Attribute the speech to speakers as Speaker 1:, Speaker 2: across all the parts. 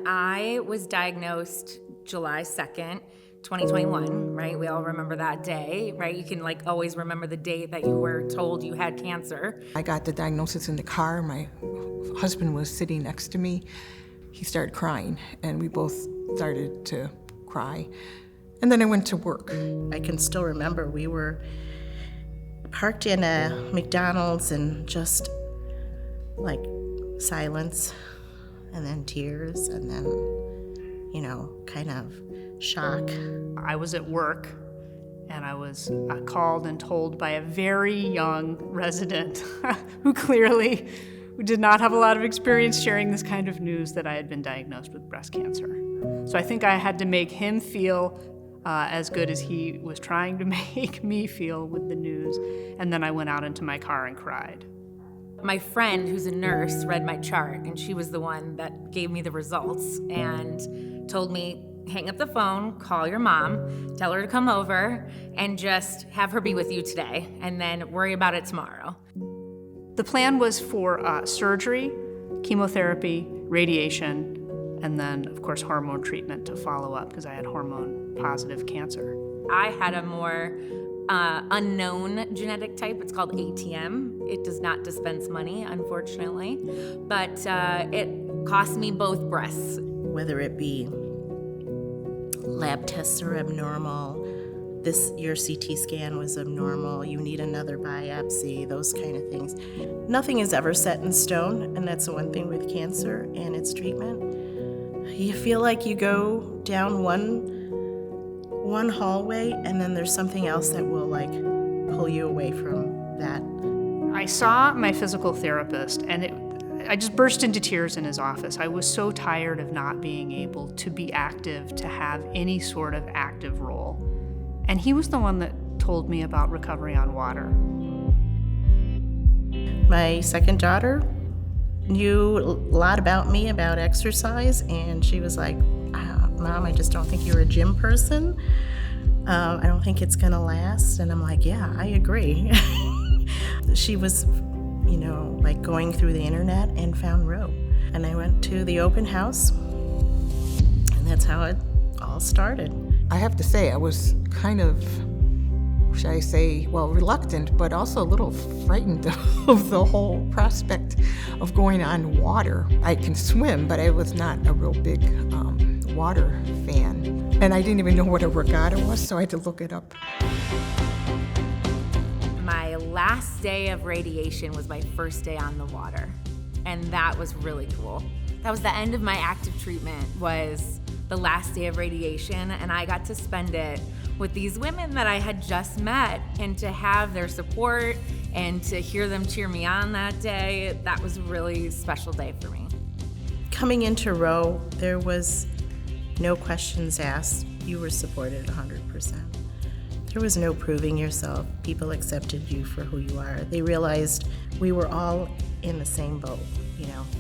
Speaker 1: I was diagnosed July 2nd, 2021, right? We all remember that day, right? You can always remember the date that you were told you had cancer.
Speaker 2: I got the diagnosis in the car. My husband was sitting next to me. He started crying, and we both started to cry. And then I went to work.
Speaker 3: I can still remember we were parked in a McDonald's and just silence, and then tears, and then, kind of shock.
Speaker 4: I was at work, and I was called and told by a very young resident who clearly did not have a lot of experience sharing this kind of news that I had been diagnosed with breast cancer. So I think I had to make him feel as good as he was trying to make me feel with the news, and then I went out into my car and cried.
Speaker 1: My friend, who's a nurse, read my chart, and she was the one that gave me the results and told me, hang up the phone, call your mom, tell her to come over, and just have her be with you today, and then worry about it tomorrow.
Speaker 4: The plan was for surgery, chemotherapy, radiation, and then, of course, hormone treatment to follow up because I had hormone-positive cancer.
Speaker 1: I had a more unknown genetic type. It's called ATM. It does not dispense money, unfortunately, but it cost me both breasts.
Speaker 3: Whether it be lab tests are abnormal, your CT scan was abnormal, you need another biopsy, those kind of things. Nothing is ever set in stone, and that's the one thing with cancer and its treatment. You feel like you go down one hallway, and then there's something else that will pull you away from that.
Speaker 4: I saw my physical therapist, and I just burst into tears in his office. I was so tired of not being able to be active, to have any sort of active role. And he was the one that told me about recovery on water.
Speaker 3: My second daughter knew a lot about me, about exercise, and she was like, Mom, I just don't think you're a gym person. I don't think it's gonna last. And I'm like, yeah, I agree. She was, going through the internet and found Roe. And I went to the open house, and that's how it all started.
Speaker 2: I have to say, I was kind of, should I say, reluctant, but also a little frightened of the whole prospect of going on water. I can swim, but I was not a real big water fan. And I didn't even know what a regatta was, so I had to look it up.
Speaker 1: My last day of radiation was my first day on the water, and that was really cool. That was the end of my active treatment, was the last day of radiation, and I got to spend it with these women that I had just met, and to have their support and to hear them cheer me on that day, that was a really special day for me.
Speaker 3: Coming into Roe, there was no questions asked. You were supported 100%. There was no proving yourself. People accepted you for who you are. They realized we were all in the same boat.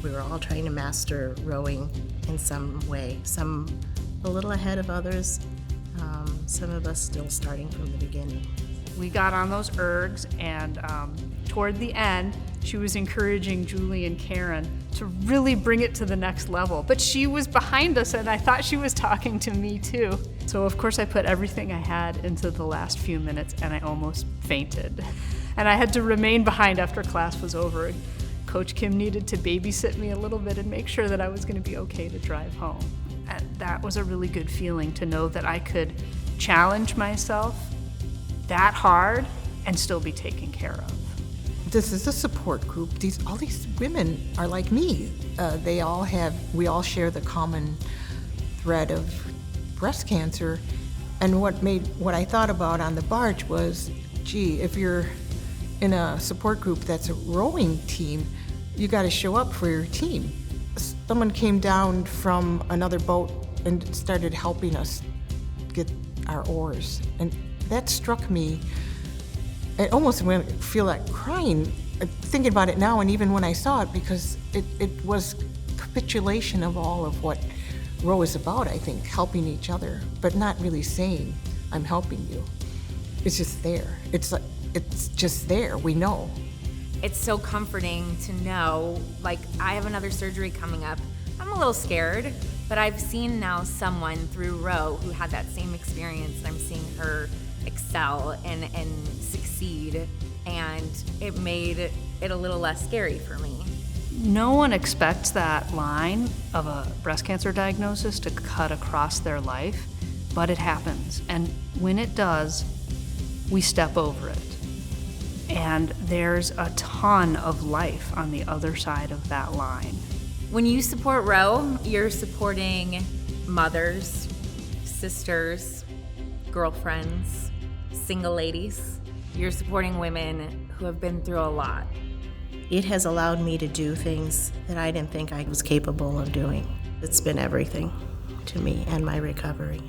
Speaker 3: We were all trying to master rowing in some way. Some a little ahead of others, some of us still starting from the beginning.
Speaker 4: We got on those ergs, and toward the end, she was encouraging Julie and Karen to really bring it to the next level. But she was behind us, and I thought she was talking to me too. So of course I put everything I had into the last few minutes, and I almost fainted. And I had to remain behind after class was over. Coach Kim needed to babysit me a little bit and make sure that I was going to be okay to drive home. And that was a really good feeling, to know that I could challenge myself that hard and still be taken care of.
Speaker 2: This is a support group. All these women are like me. We all share the common thread of breast cancer. And what I thought about on the barge was, gee, if you're in a support group that's a rowing team, you got to show up for your team. Someone came down from another boat and started helping us get our oars, and that struck me. I almost feel like crying thinking about it now, and even when I saw it, because it was capitulation of all of what Roe is about, I think, helping each other, but not really saying, I'm helping you. It's just there. It's just there, we know.
Speaker 1: It's so comforting to know, I have another surgery coming up. I'm a little scared, But I've seen now someone through Roe who had that same experience, and I'm seeing her excel and succeed, and it made it a little less scary for me.
Speaker 4: No one expects that line of a breast cancer diagnosis to cut across their life, but it happens. And when it does, we step over it. And there's a ton of life on the other side of that line.
Speaker 1: When you support Roe, you're supporting mothers, sisters, girlfriends, single ladies. You're supporting women who have been through a lot.
Speaker 3: It has allowed me to do things that I didn't think I was capable of doing. It's been everything to me and my recovery.